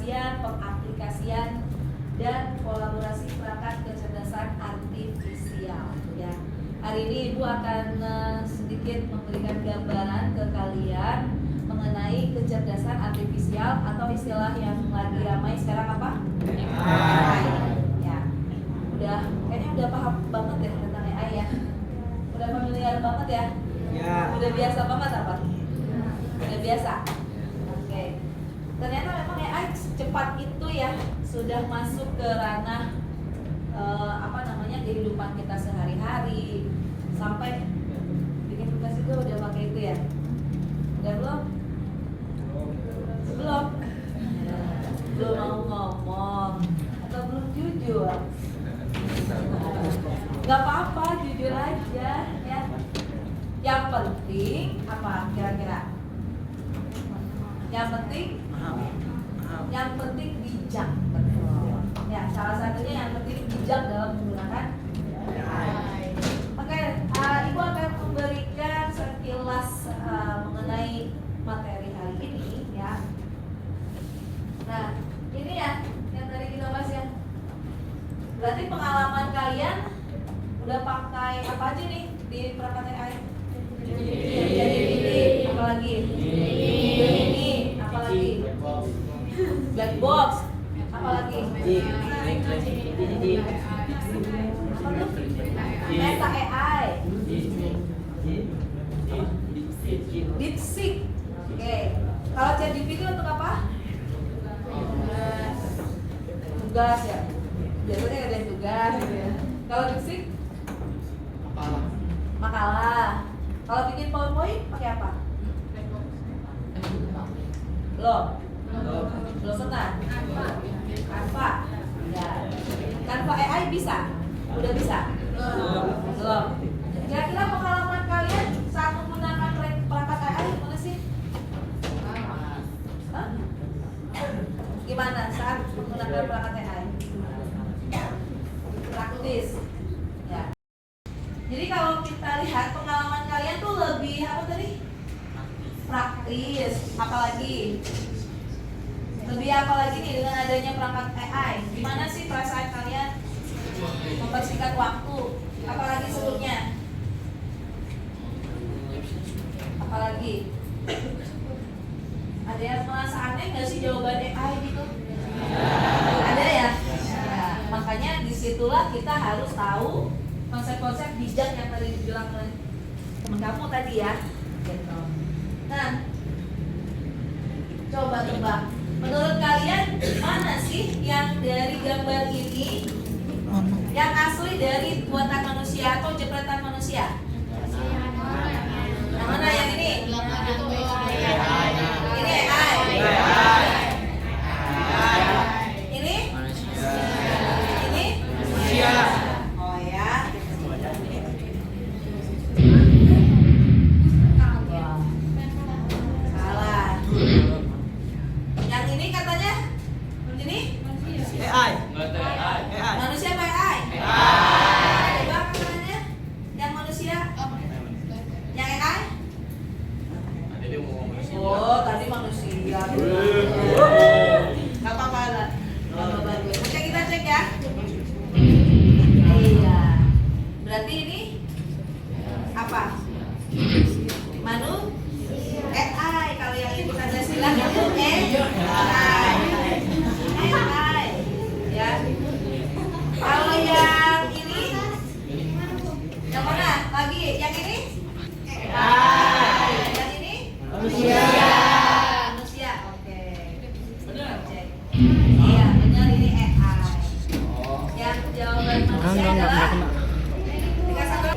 pengoperasian, pengaplikasian, dan kolaborasi perangkat kecerdasan artifisial. Ya, hari ini Ibu akan sedikit memberikan gambaran ke kalian mengenai kecerdasan artifisial atau istilah yang lagi ramai sekarang apa? AI. Ya, kayaknya udah paham banget ya tentang AI ya. Udah familiar banget ya? Ya. Udah biasa banget apa? Udah biasa. Oke. Ternyata memang AI secepat itu ya sudah masuk ke ranah kehidupan kita sehari-hari, sampai bikin tugas itu udah pakai itu ya. Udah belum? Belum? Belum mau ngomong atau belum jujur? Gak apa-apa, jujur aja ya. Yang penting apa kira-kira? Yang penting bijak, betul. Ya, salah satunya yang penting bijak dalam menggunakan AI. Oke, Ibu akan memberikan sekilas mengenai materi hari ini ya. Nah, ini ya yang tadi kita bahas ya. Berarti pengalaman kalian udah pakai apa aja nih di perangkat AI? Jadi ini, apalagi? Ini, apalagi? Black box, apalagi? Meta AI, DeepSeek. Oke, kalau ChatGPT untuk apa? Tugas ya. Biasanya ada tugas gitu ya. Kalau DeepSeek? Makalah. Kalau bikin PowerPoint pakai apa? Belum pernah. Canva. Ya. Canva AI bisa? Udah bisa? Belum. Kira-kira pengalaman kalian saat menggunakan perangkat AI gimana sih? Hah? Gimana saat menggunakan perangkat AI? Praktis. Ya. Jadi kalau kita lihat pengalaman kalian tuh lebih apa tadi? Praktis. Apalagi? Lebih apa lagi nih dengan adanya perangkat AI? Gimana sih perasaan kalian mempersingkat waktu? Apalagi sebelumnya? Apalagi? Ada yang merasa aneh nggak sih jawaban AI gitu? Ada ya? Nah, makanya disitulah kita harus tahu konsep-konsep bijak yang tadi dibilang oleh teman kamu tadi ya. Gitu. Nah, coba tebak. Menurut kalian mana sih yang dari gambar ini yang asli dari buatan manusia atau jepretan manusia? Yang mana yang ini? Ini AI. Ini? Ini? Oh ya. Salah. Yang ini katanya? Ini? AI. Manusia apa AI? Coba katanya yang manusia? Yang AI? Oh, tadi manusia. Gak apa-apa lah. Oke, kita cek ya. Iya. Berarti ini apa? AI. Kalau yang ibu tanda silang itu AI. Ya. Kalau yang ini, yang mana? Lagi, yang ini? Yang ini? Manusia. Oke. Cek. Iya, benar ini AI. Yang jawaban manusia adalah tiga satu.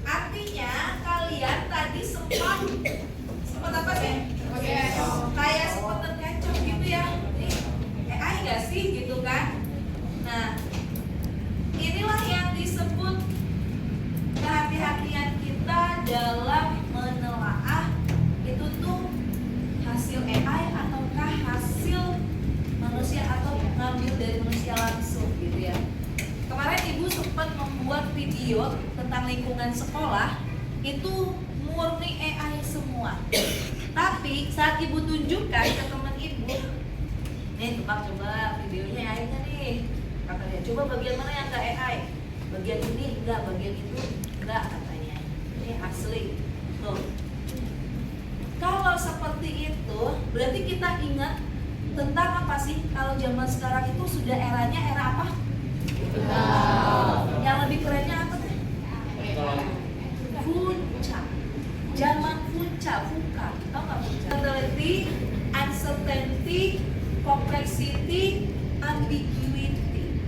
Artinya kalian tadi sempat apa sih? Kayak sempat terkecoh gitu ya. Ini AI nggak sih gitu kan? Nah, inilah yang disebut tentang lingkungan sekolah itu murni AI semua. Tapi saat ibu tunjukkan ke teman ibu, nih tebak coba videonya AI-nya nih, kata dia, coba bagian mana yang nggak AI, bagian ini enggak, bagian itu enggak, katanya. Ini asli tuh. Kalau seperti itu berarti kita ingat tentang apa sih? Kalau zaman sekarang itu sudah eranya era apa? Yang lebih kerennya apa tuh? Fuca. Zaman fuca, fuka. Tahu nggak fuca? Uncertainty, uncertainty, complexity, ambiguity.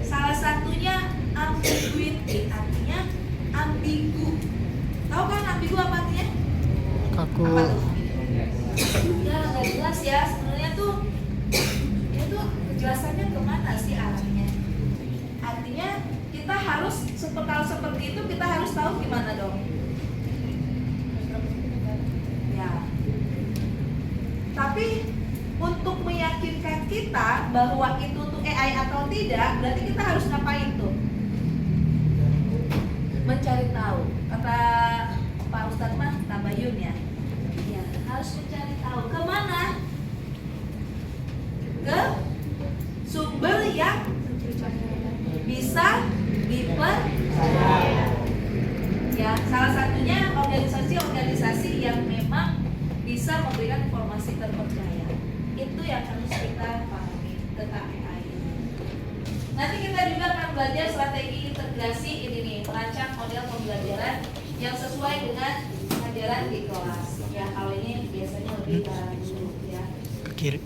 Salah satunya ambiguity, artinya ambigu. Tahu kan ambigu apa artinya? Kaku. Apa tuh? Ya nggak jelas ya. Sebenarnya tuh itu kejelasannya kemana sih arahnya? Artinya kita harus kalau seperti itu kita harus tahu gimana dong. Ya. Tapi untuk meyakinkan kita bahwa itu tuh AI atau tidak, berarti kita harus ngapain tuh? Mencari tahu. Kata Pak Ustadz mah tabayun ya. Ya, harus mencari tahu kemana? Ke sumber yang bisa dipercaya. Ya, salah satunya organisasi-organisasi yang memang bisa memberikan informasi terpercaya. Itu yang harus kita pahami tentang AI. Nanti kita juga akan belajar strategi integrasi ini nih, merancang model pembelajaran yang sesuai dengan pelajaran di kelas. Ya, kalau ini biasanya lebih dulu ya. Kiri.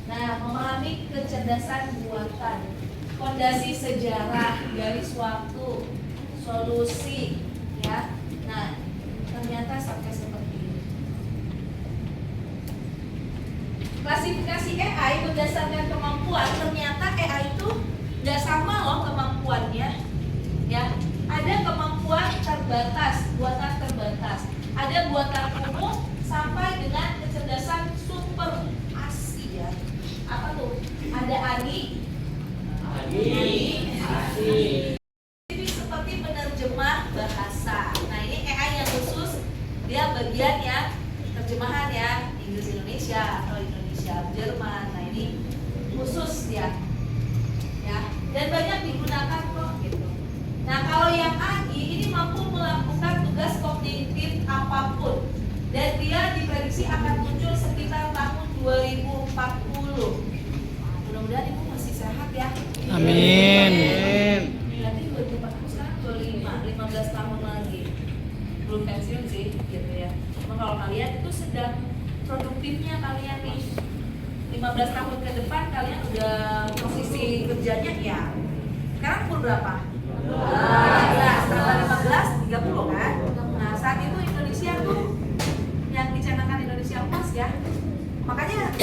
Nah, memahami kecerdasan buatan, fondasi sejarah, garis waktu, solusi, ya. Nah, ternyata sampai seperti ini. Klasifikasi AI berdasarkan kemampuan, ternyata AI itu nggak sama loh kemampuannya, ya. Ada kemampuan terbatas, buatan terbatas. Ada buatan umum sampai dengan kecerdasan super ASI ya. Apa tuh? Ada ANI, ini seperti penerjemah bahasa. Nah ini AI yang khusus, dia bagian ya terjemahan ya Inggris Indonesia atau Indonesia Jerman. Nah ini khusus dia, ya. Dan banyak digunakan kok gitu. Nah kalau yang AGI ini mampu melakukan tugas kognitif apapun dan dia diprediksi akan muncul sekitar tahun 2040. Mudah-mudahan ibu masih sehat ya. Amin. Berarti 2040 sekarang 15 tahun lagi. Belum pensiun sih gitu ya. Cuma kalau kalian itu sedang produktifnya kalian nih 15 tahun ke depan kalian udah posisi kerjanya ya. Sekarang umur berapa? Setelah 15, 30 kan? Nah saat itu Indonesia tuh yang dicanangkan Indonesia emas ya. Makanya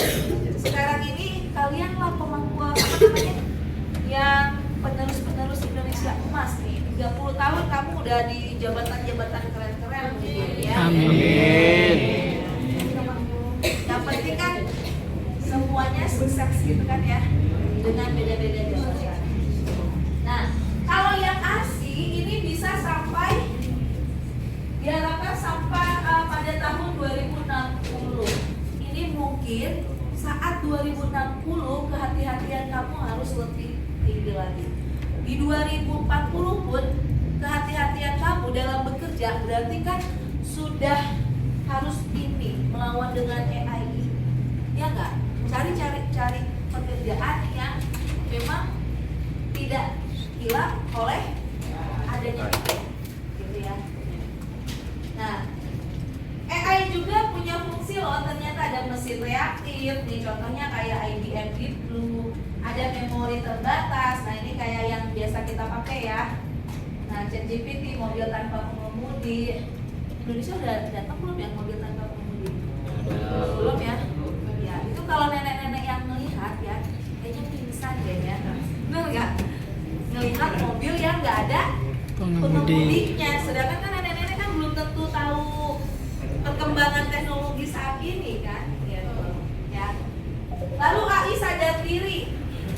sekarang ini kalian lah pemangku apa namanya yang penerus Indonesia emas nih. 30 tahun kamu udah di jabatan-jabatan keren-keren gitu ya. Amin. Yang penting kan semuanya sukses gitu kan ya, dengan beda-beda jabatan. Nah, kalau yang ASI ini bisa sampai diharapkan sampai pada tahun 2060. Ini mungkin saat 2060 kehati-hatian kamu harus lebih tinggi lagi. Di 2040 pun kehati-hatian kamu dalam bekerja berarti kan sudah harus ini melawan dengan AI. Ya enggak? Cari pekerjaan yang memang tidak hilang oleh adanya gitu ya. Nah, AI juga punya fungsi loh, ternyata ada mesin reaktif nih, contohnya kayak IBM Deep Blue, ada memori terbatas. Nah ini kayak yang biasa kita pakai ya. Nah ChatGPT, mobil tanpa pengemudi. Indonesia udah datang belum ya mobil tanpa pengemudi? Belum ya? Ya itu kalau nenek-nenek yang melihat ya, kayaknya pingsan deh ya. Bener nggak? Ngelihat mobil yang nggak ada pengemudinya, sedangkan kan nenek-nenek kan belum tentu tahu perkembangan teknologi saat ini kan, gitu. Ya. Lalu AI sadar diri.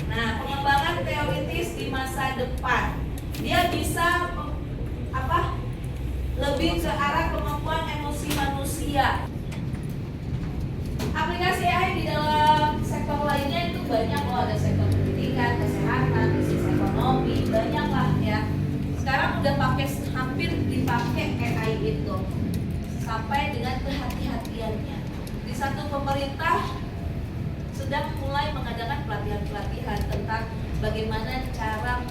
Nah, pengembangan teoritis di masa depan, dia bisa lebih ke arah kemampuan emosi manusia. Aplikasi AI di dalam sektor lainnya itu banyak loh, ada sektor pendidikan, kesehatan, bisnis ekonomi, banyak lah ya. Sekarang udah hampir dipakai AI itu sampai dengan kehati-hatiannya. Di satu pemerintah sedang mulai mengadakan pelatihan-pelatihan tentang bagaimana cara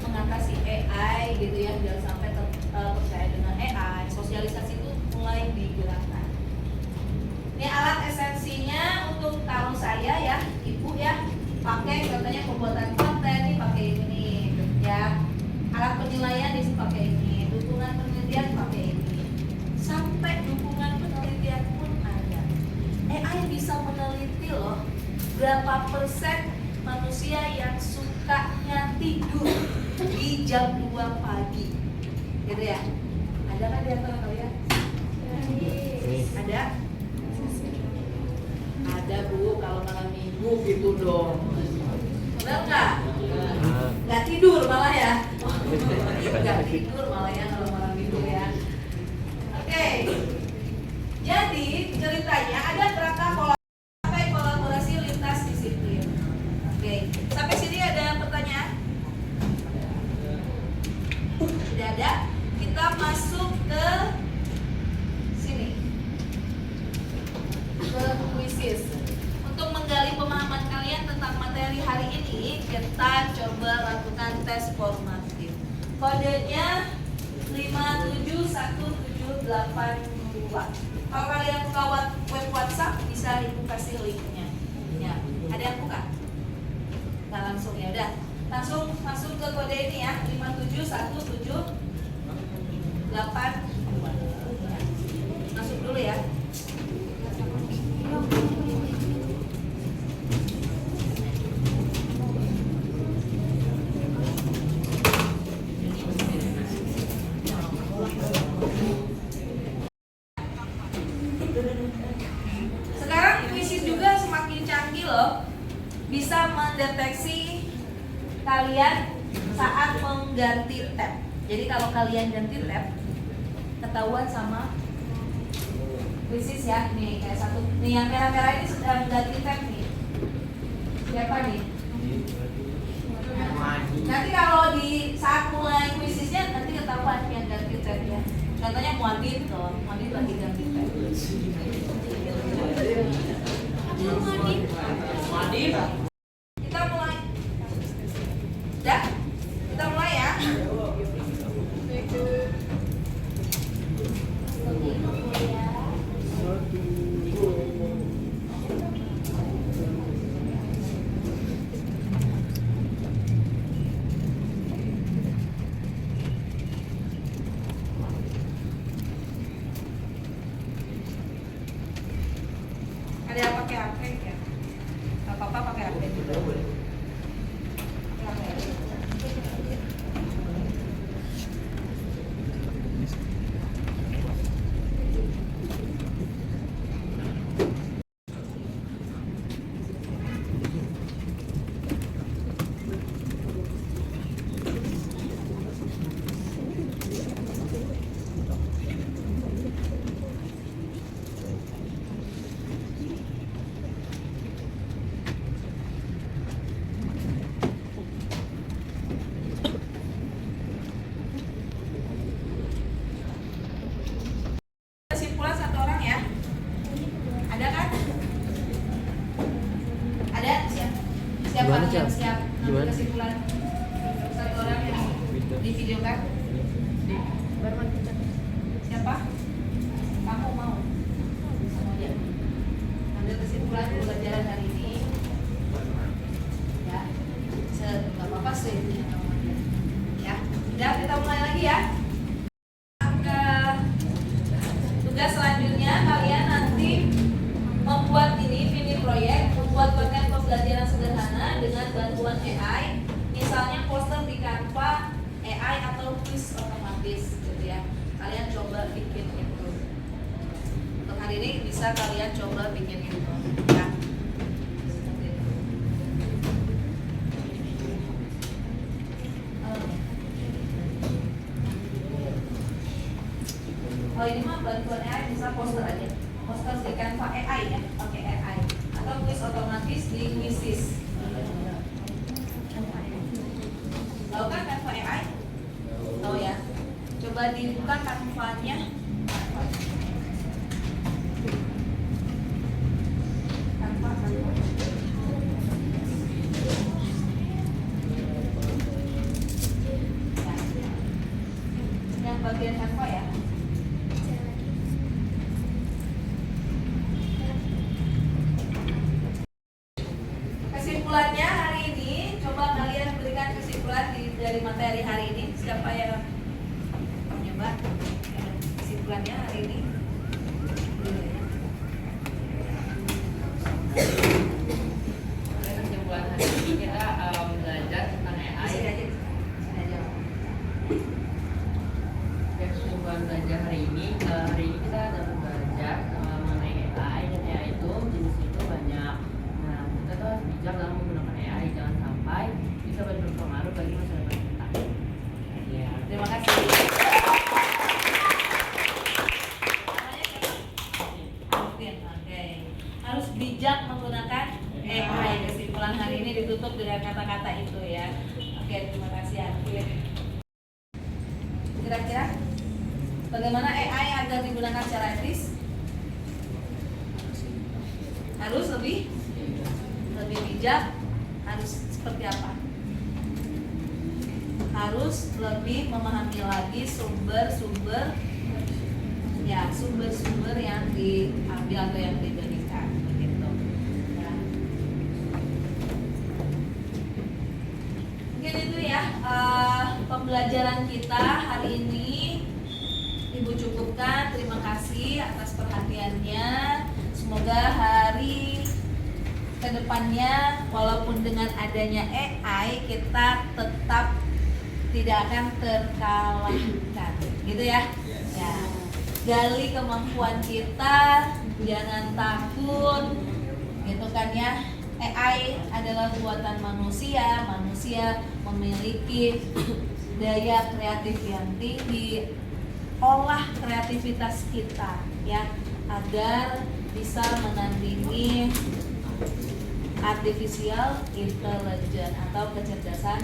mengatasi AI gitu ya, jangan sampai percaya dengan AI. Sosialisasi itu mulai digerakkan. Ini alat esensinya untuk kalau saya ya, ibu ya, pakai contohnya pembuatan konten nih pakai ini ya. Alat penilaian pakai ini, dukungan penelitian pakai ini. Sampai dukungan penelitian pun ada. AI bisa meneliti loh berapa persen manusia yang sukanya tidur di jam 2 pagi. Gitu ya. Ada kan di antara kalian? Ada? Ada Bu, kalau malam minggu gitu dong. Benar nggak? Nggak tidur malah ya? Nggak tidur malah ya kalau malam minggu ya. Oke. Jadi ceritanya ada kerangka kolaborasi lintas disiplin. Oke. Sampai sini ada pertanyaan? Tidak ada. Kita masuk ke sini. Ke kuisis. Untuk menggali pemahaman kalian tentang materi hari ini, kita coba lakukan tes formatif. Kodenya 57178. Kalau kalian buka web WhatsApp, bisa ibu kasih linknya. Ya, ada yang buka? Nggak langsung ya, udah. Langsung masuk ke kode ini ya, 57178. Masuk dulu ya. Sekarang kuisis juga semakin canggih loh, bisa mendeteksi kalian saat mengganti tab. Jadi kalau kalian ganti tab, ketahuan sama kuisis ya. Nih kayak satu, nih yang merah-merah ini sedang ganti tab nih. Siapa nih? Nanti kalau di saat mulai kuisisnya nanti ketahuan yang ganti tab ya. Contohnya Muadin tuh, Muadin lagi ganti tab. Muadin. Kita mulai. Ya? Kita mulai ya. Ada yang pakai HP ya? Gak apa-apa pakai HP juga. Kesimpulan satu orang ya. Ada kan? Ada? Siapa Gimana, yang Cak? siap Gimana? ngambil kesimpulan? Satu orang yang di video kan? Siapa? Kamu mau? Sama dia. Ambil kesimpulan pelajaran hari ini. Ya. Nggak apa-apa sih. Ya. Udah, kita mulai lagi ya. Tugas selanjutnya kalian nanti membuat ini mini proyek, membuat konten pembelajaran sederhana dengan bantuan AI, misalnya poster di Canva, AI atau quiz otomatis gitu ya. Kalian coba bikin itu. Untuk hari ini bisa kalian coba bikin itu ya. Oh ini mah bantuan AI bisa poster aja. Poster di Canva AI ya, pakai AI. Atau kuis otomatis di Quizzes. Tahu kan Canva AI? Tahu ya. Coba dibuka Canva-nya. Canva. Yang bagian Canva ya. Kesimpulannya hari ini, coba kalian berikan kesimpulan dari materi hari ini. Siapa yang mencoba kesimpulannya hari ini? Kesimpulan hari ini kita belajar tentang AI. Sini aja. Sini aja. Kesimpulan belajar hari ini kita dapat belajar mengenai AI dan AI itu jenis itu banyak. Nah, kita tuh harus bijak dalam menggunakan AI, jangan sampai bisa berpengaruh bagi masyarakat kita. Ya. Terima kasih. Alvin, oke. Harus bijak menggunakan AI. Kesimpulan hari ini ditutup dengan kata-kata itu ya. Oke, terima kasih Alvin. Kira-kira bagaimana AI agar digunakan secara etis? Harus lebih bijak. Harus seperti apa? Harus lebih memahami lagi sumber-sumber yang diambil atau yang diberikan begitu ya. Mungkin itu ya pembelajaran kita hari ini. Ibu cukupkan. Terima kasih atas perhatiannya. Semoga hari kedepannya walaupun dengan adanya AI kita tetap tidak akan terkalahkan, gitu ya. Ya, gali kemampuan kita, jangan takut, gitu kan ya. AI adalah buatan manusia, manusia memiliki daya kreatif yang tinggi. Olah kreativitas kita ya agar bisa menandingi artificial intelligence atau kecerdasan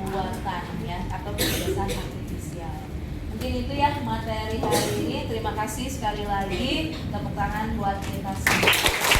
buatan ya, atau kecerdasan artifisial. Mungkin itu ya materi hari ini. Terima kasih sekali lagi. Tepuk tangan buat kita semua.